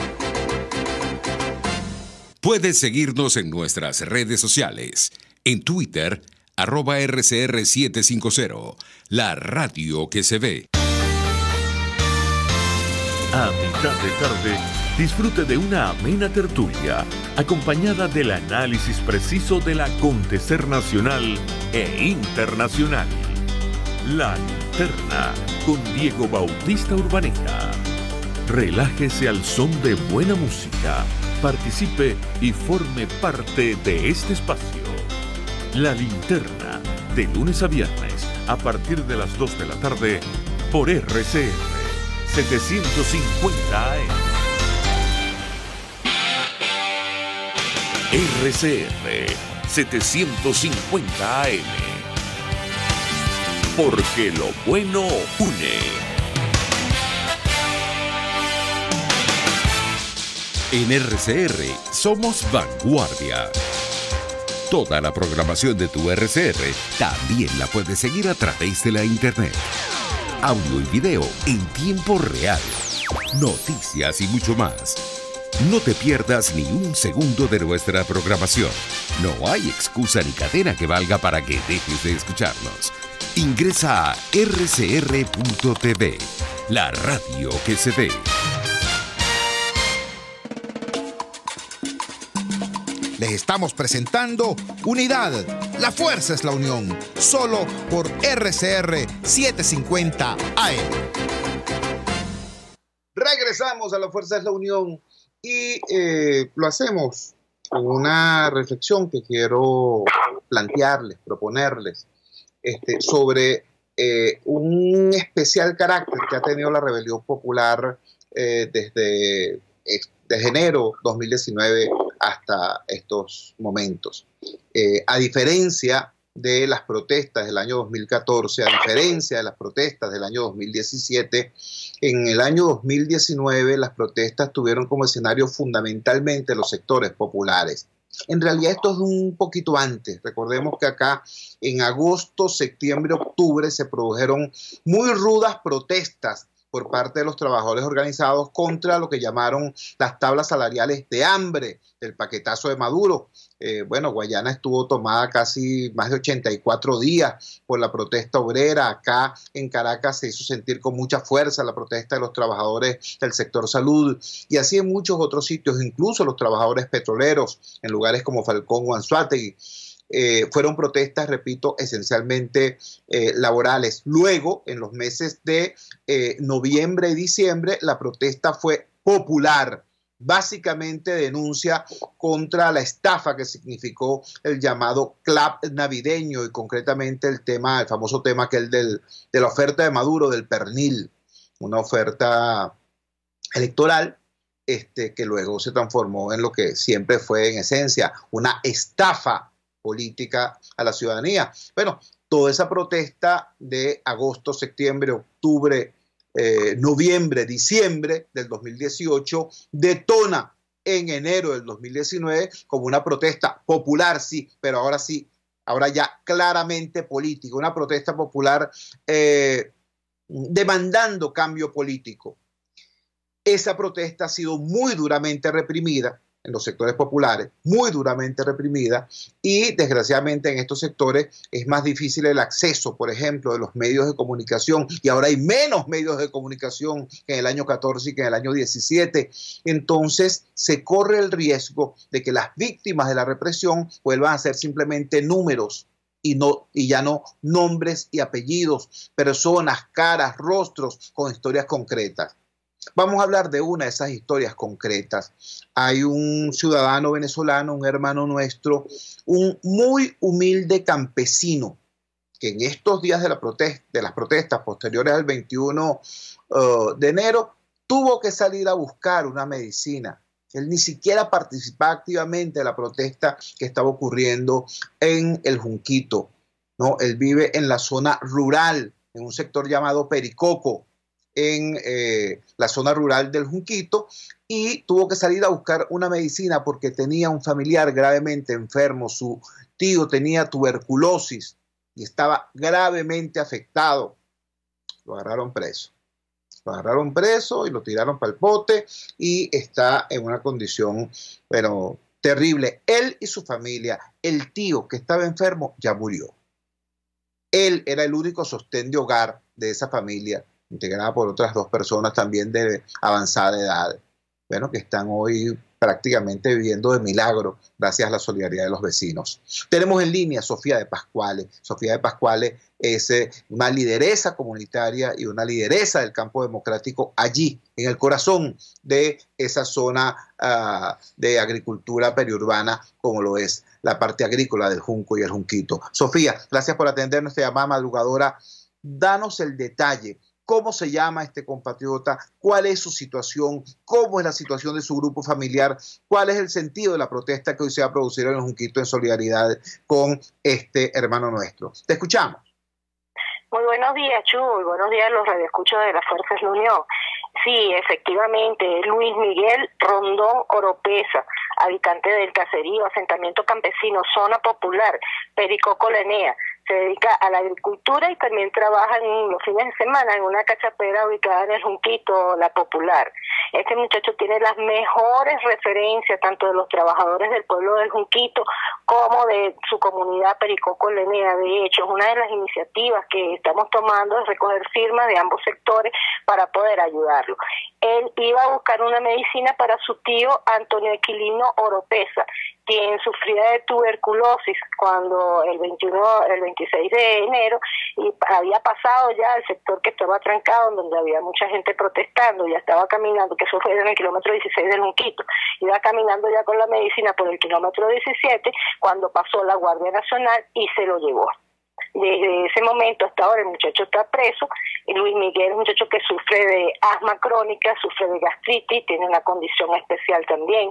Puedes seguirnos en nuestras redes sociales. En Twitter, @RCR750. La radio que se ve. A mitad de tarde, disfrute de una amena tertulia, acompañada del análisis preciso del acontecer nacional e internacional. La Linterna, con Diego Bautista Urbaneta. Relájese al son de buena música, participe y forme parte de este espacio. La Linterna, de lunes a viernes, a partir de las 2 de la tarde, por RCR 750 AM. RCR 750 AM. Porque lo bueno une. En RCR somos vanguardia. Toda la programación de tu RCR también la puedes seguir a través de la internet. Audio y video en tiempo real. Noticias y mucho más. No te pierdas ni un segundo de nuestra programación. No hay excusa ni cadena que valga para que dejes de escucharnos. Ingresa a rcr.tv, la radio que se ve. Les estamos presentando Unidad. La fuerza es la unión. Solo por RCR 750 AM. Regresamos a La fuerza es la unión y lo hacemos con una reflexión que quiero plantearles, proponerles sobre un especial carácter que ha tenido la rebelión popular desde enero 2019 hasta estos momentos. A diferencia de las protestas del año 2014, a diferencia de las protestas del año 2017, en el año 2019 las protestas tuvieron como escenario fundamentalmente los sectores populares. En realidad esto es un poquito antes. Recordemos que acá en agosto, septiembre, octubre se produjeron muy rudas protestas por parte de los trabajadores organizados contra lo que llamaron las tablas salariales de hambre del paquetazo de Maduro. Guayana estuvo tomada casi más de 84 días por la protesta obrera. Acá en Caracas se hizo sentir con mucha fuerza la protesta de los trabajadores del sector salud y así en muchos otros sitios, incluso los trabajadores petroleros en lugares como Falcón o Anzoátegui. Fueron protestas, repito, esencialmente laborales. Luego, en los meses de noviembre y diciembre, la protesta fue popular. Básicamente denuncia contra la estafa que significó el llamado clap navideño y concretamente el famoso tema aquel de la oferta de Maduro del pernil, una oferta electoral que luego se transformó en lo que siempre fue en esencia una estafa política a la ciudadanía. Bueno, toda esa protesta de agosto, septiembre, octubre, noviembre, diciembre del 2018 detona en enero del 2019 como una protesta popular, sí, pero ahora ya claramente política, una protesta popular demandando cambio político. Esa protesta ha sido muy duramente reprimida en los sectores populares, muy duramente reprimida, y desgraciadamente en estos sectores es más difícil el acceso, por ejemplo, de los medios de comunicación, y ahora hay menos medios de comunicación que en el año 14 y que en el año 17. Entonces se corre el riesgo de que las víctimas de la represión vuelvan a ser simplemente números y ya no nombres y apellidos, personas, caras, rostros con historias concretas. Vamos a hablar de una de esas historias concretas. Hay un ciudadano venezolano, un hermano nuestro, un muy humilde campesino, que en estos días de las protestas posteriores al 21 de enero, tuvo que salir a buscar una medicina. Él ni siquiera participaba activamente de la protesta que estaba ocurriendo en el Junquito, ¿no? Él vive en la zona rural, en un sector llamado Pericoco, en la zona rural del Junquito, y tuvo que salir a buscar una medicina porque tenía un familiar gravemente enfermo. Su tío tenía tuberculosis y estaba gravemente afectado. Lo agarraron preso. Lo agarraron preso y lo tiraron para el pote y está en una condición, pero terrible. Él y su familia, el tío que estaba enfermo ya murió. Él era el único sostén de hogar de esa familia, integrada por otras dos personas también de avanzada edad, bueno, que están hoy prácticamente viviendo de milagro gracias a la solidaridad de los vecinos. Tenemos en línea a Sofía de Pascuale. Sofía de Pascuale es una lideresa comunitaria y una lideresa del campo democrático allí, en el corazón de esa zona de agricultura periurbana, como lo es la parte agrícola del Junco y el Junquito. Sofía, gracias por atender nuestra llamada madrugadora. Danos el detalle. cómo se llama este compatriota, cuál es su situación, cómo es la situación de su grupo familiar, cuál es el sentido de la protesta que hoy se va a producir en el Junquito en solidaridad con este hermano nuestro. Te escuchamos. Muy buenos días, Chu, y buenos días a los radioescuchas de las Fuerzas de la Unión. Sí, efectivamente, Luis Miguel Rondón Oropesa, habitante del caserío, asentamiento campesino, zona popular, Pericoco Lenea. Se dedica a la agricultura y también trabaja en los fines de semana en una cachapera ubicada en el Junquito, La Popular. Este muchacho tiene las mejores referencias tanto de los trabajadores del pueblo del Junquito como de su comunidad Pericoco Lenea. De hecho, es una de las iniciativas que estamos tomando es recoger firmas de ambos sectores para poder ayudarlo. Él iba a buscar una medicina para su tío Antonio Aquilino Oropesa, quien sufría de tuberculosis cuando el 26 de enero, y había pasado ya el sector que estaba trancado, donde había mucha gente protestando, ya estaba caminando, que eso fue en el kilómetro 16 del Junquito, iba caminando ya con la medicina por el kilómetro 17, cuando pasó la Guardia Nacional y se lo llevó. Desde ese momento hasta ahora el muchacho está preso. Luis Miguel es un muchacho que sufre de asma crónica, sufre de gastritis, tiene una condición especial también.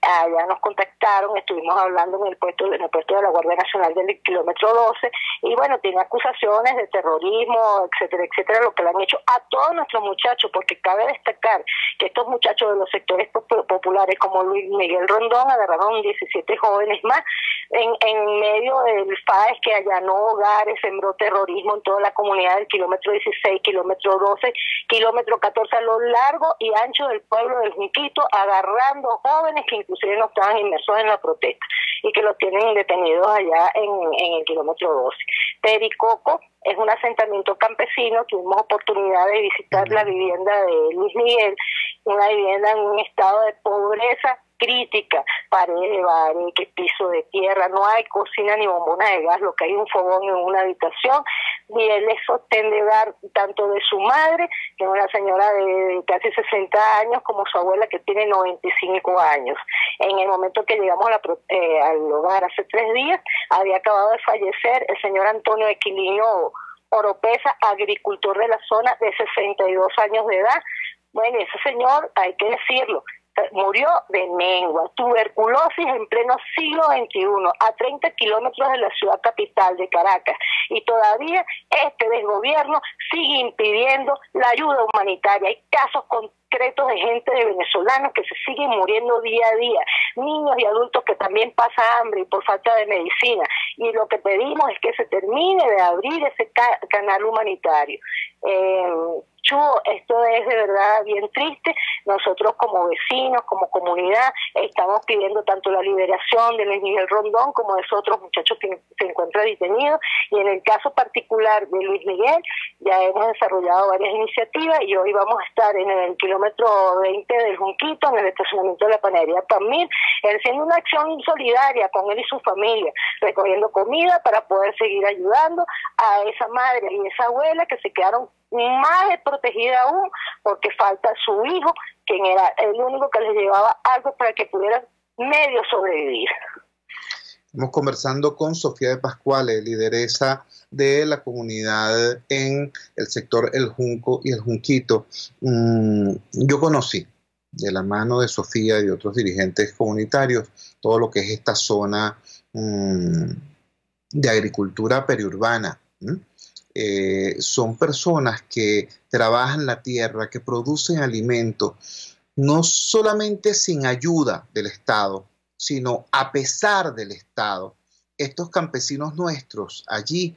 Ya nos contactaron, estuvimos hablando en el puesto de la Guardia Nacional del kilómetro 12, y bueno, tiene acusaciones de terrorismo, etcétera, etcétera, lo que le han hecho a todos nuestros muchachos, porque cabe destacar que estos muchachos de los sectores populares como Luis Miguel Rondón agarraron 17 jóvenes más en medio del FAES que allanó hogares, sembró terrorismo en toda la comunidad del kilómetro 16, kilómetro 12, kilómetro 14, a lo largo y ancho del pueblo del Junquito, agarrando jóvenes que inclusive no estaban inmersos en la protesta y que los tienen detenidos allá en el kilómetro 12. Pericoco es un asentamiento campesino. Tuvimos oportunidad de visitar la vivienda de Luis Miguel, una vivienda en un estado de pobreza crítica, paredes de bareque, piso de tierra, no hay cocina ni bombona de gas, lo que hay un fogón en una habitación, y él es sostén de hogar tanto de su madre, que es una señora de casi 60 años, como su abuela, que tiene 95 años. En el momento que llegamos al hogar hace 3 días, había acabado de fallecer el señor Antonio Aquilino Oropesa, agricultor de la zona, de 62 años de edad. Bueno, ese señor, hay que decirlo, murió de mengua, tuberculosis en pleno siglo XXI, a 30 kilómetros de la ciudad capital de Caracas, y todavía este desgobierno sigue impidiendo la ayuda humanitaria. Hay casos concretos de gente, de venezolanos, que se siguen muriendo día a día, niños y adultos que también pasan hambre y por falta de medicina, y lo que pedimos es que se termine de abrir ese canal humanitario. Esto es de verdad bien triste. Nosotros como vecinos, como comunidad, estamos pidiendo tanto la liberación de Luis Miguel Rondón como de esos otros muchachos que se encuentran detenidos, y en el caso particular de Luis Miguel ya hemos desarrollado varias iniciativas, y hoy vamos a estar en el kilómetro 20 del Junquito, en el estacionamiento de la panadería Pamir, haciendo una acción solidaria con él y su familia, recogiendo comida para poder seguir ayudando a esa madre y esa abuela que se quedaron más desprotegida aún, porque falta su hijo, quien era el único que les llevaba algo para que pudieran medio sobrevivir. Estamos conversando con Sofía de Pascuale, lideresa de la comunidad en el sector El Junco y El Junquito. Yo conocí de la mano de Sofía y de otros dirigentes comunitarios todo lo que es esta zona de agricultura periurbana. Son personas que trabajan la tierra, que producen alimentos, no solamente sin ayuda del Estado, sino a pesar del Estado. Estos campesinos nuestros allí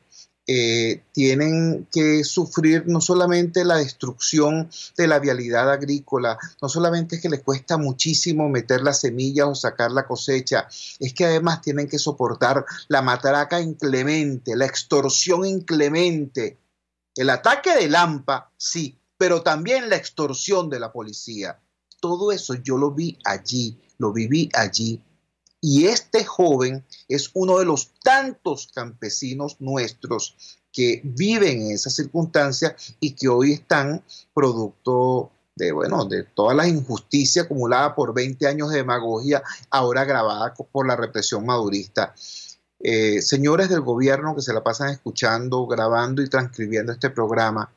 tienen que sufrir no solamente la destrucción de la vialidad agrícola, no solamente es que les cuesta muchísimo meter las semillas o sacar la cosecha, es que además tienen que soportar la matraca inclemente, la extorsión inclemente, el ataque del AMPA, sí, pero también la extorsión de la policía. Todo eso yo lo vi allí, lo viví allí. Y este joven es uno de los tantos campesinos nuestros que viven en esas circunstancias y que hoy están producto de toda la injusticia acumulada por 20 años de demagogia, ahora agravada por la represión madurista. Señores del gobierno que se la pasan escuchando, grabando y transcribiendo este programa,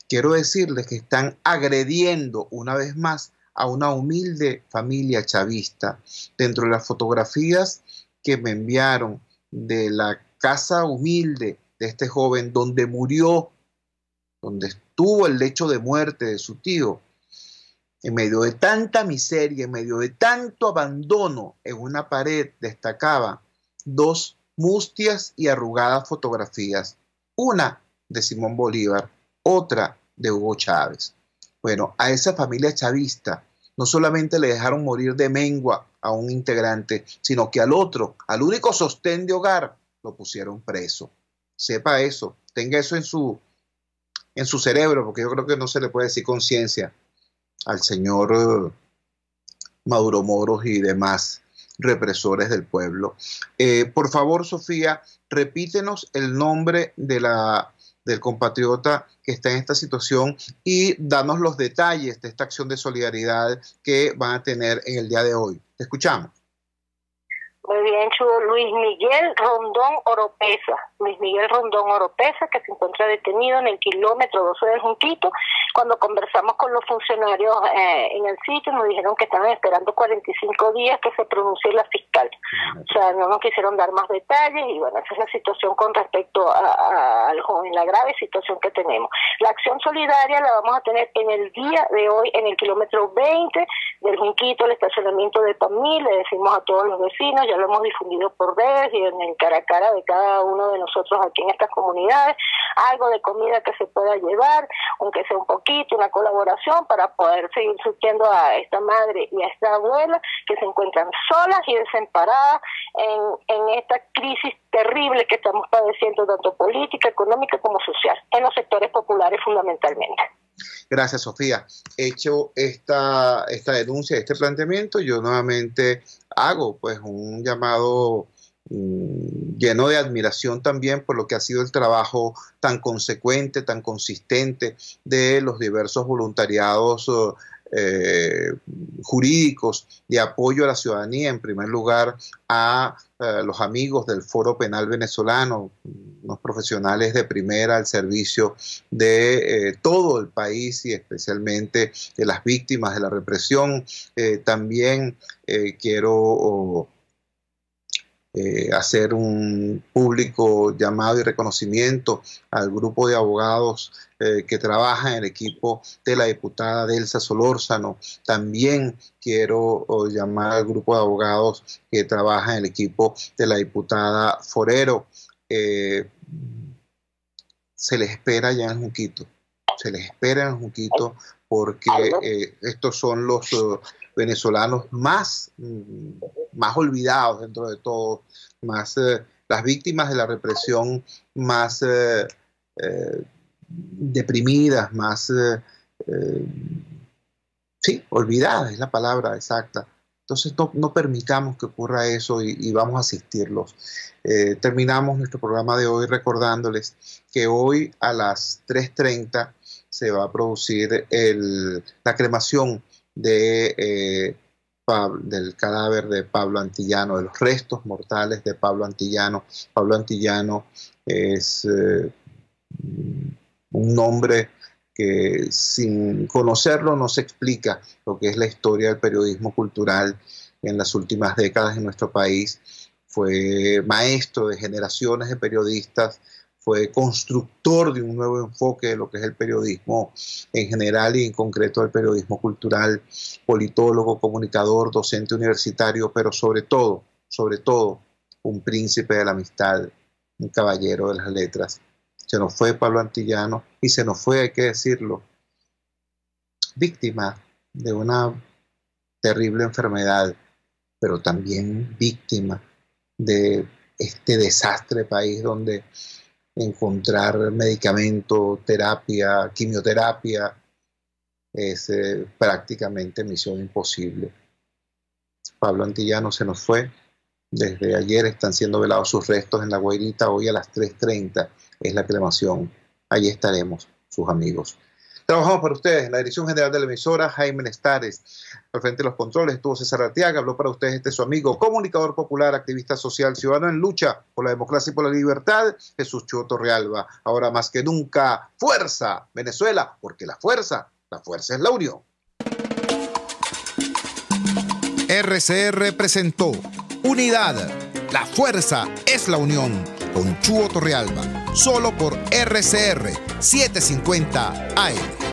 quiero decirles que están agrediendo una vez más a una humilde familia chavista. Dentro de las fotografías que me enviaron de la casa humilde de este joven, donde murió, donde estuvo el lecho de muerte de su tío, en medio de tanta miseria, en medio de tanto abandono, en una pared destacaba dos mustias y arrugadas fotografías, una de Simón Bolívar, otra de Hugo Chávez. Bueno, a esa familia chavista no solamente le dejaron morir de mengua a un integrante, sino que al otro, al único sostén de hogar, lo pusieron preso. Sepa eso, tenga eso en su cerebro, porque yo creo que no se le puede decir conciencia al señor Maduro Moros y demás represores del pueblo. Por favor, Sofía, repítenos el nombre del compatriota que está en esta situación y danos los detalles de esta acción de solidaridad que van a tener en el día de hoy. Te escuchamos. Muy bien, Chugo. Luis Miguel Rondón Oropesa. Luis Miguel Rondón Oropesa, que se encuentra detenido en el kilómetro 12 del Junquito. Cuando conversamos con los funcionarios en el sitio, nos dijeron que estaban esperando 45 días que se pronuncie la fiscal. O sea, no nos quisieron dar más detalles y bueno, esa es la situación con respecto al joven, la grave situación que tenemos. La acción solidaria la vamos a tener en el día de hoy en el kilómetro 20 del Junquito, el estacionamiento de Pamil. Le decimos a todos los vecinos, ya lo hemos difundido por redes y en el cara a cara de cada uno de nosotros aquí en estas comunidades, algo de comida que se pueda llevar, aunque sea un poquito, una colaboración para poder seguir surtiendo a esta madre y a esta abuela que se encuentran solas y desamparadas en esta crisis terrible que estamos padeciendo, tanto política, económica como social, en los sectores populares fundamentalmente. Gracias, Sofía. Hecho esta denuncia, este planteamiento, yo nuevamente hago pues un llamado lleno de admiración también por lo que ha sido el trabajo tan consecuente, tan consistente de los diversos voluntariados jurídicos de apoyo a la ciudadanía, en primer lugar a los amigos del Foro Penal Venezolano, unos profesionales de primera al servicio de todo el país y especialmente de las víctimas de la represión. También quiero hacer un público llamado y reconocimiento al grupo de abogados que trabaja en el equipo de la diputada Delsa Solórzano. También quiero llamar al grupo de abogados que trabaja en el equipo de la diputada Forero. Se les espera ya en Junquito. Se les espera en Junquito porque estos son los venezolanos más olvidados dentro de todo, más las víctimas de la represión más deprimidas, más sí, olvidadas es la palabra exacta. Entonces no permitamos que ocurra eso y vamos a asistirlos. Terminamos nuestro programa de hoy recordándoles que hoy a las 3:30 se va a producir la cremación del cadáver de Pablo Antillano, de los restos mortales de Pablo Antillano. Pablo Antillano es un nombre que sin conocerlo no se explica lo que es la historia del periodismo cultural en las últimas décadas en nuestro país. Fue maestro de generaciones de periodistas, fue constructor de un nuevo enfoque de lo que es el periodismo en general y en concreto el periodismo cultural, politólogo, comunicador, docente universitario, pero sobre todo, un príncipe de la amistad, un caballero de las letras. Se nos fue Pablo Antillano y se nos fue, hay que decirlo, víctima de una terrible enfermedad, pero también víctima de este desastre país donde encontrar medicamento, terapia, quimioterapia es prácticamente misión imposible. Pablo Antillano se nos fue. Desde ayer están siendo velados sus restos en La Guairita. Hoy a las 3:30 es la cremación. Allí estaremos, sus amigos. Trabajamos para ustedes. En la dirección general de la emisora, Jaime Nestares. Al frente de los controles estuvo César Arteaga. Habló para ustedes su amigo, comunicador popular, activista social, ciudadano en lucha por la democracia y por la libertad, Jesús Chuo Torrealba. Ahora más que nunca, fuerza, Venezuela, porque la fuerza es la unión. RCR presentó Unidad, la fuerza es la unión, con Chuo Torrealba, solo por RCR 750 AM.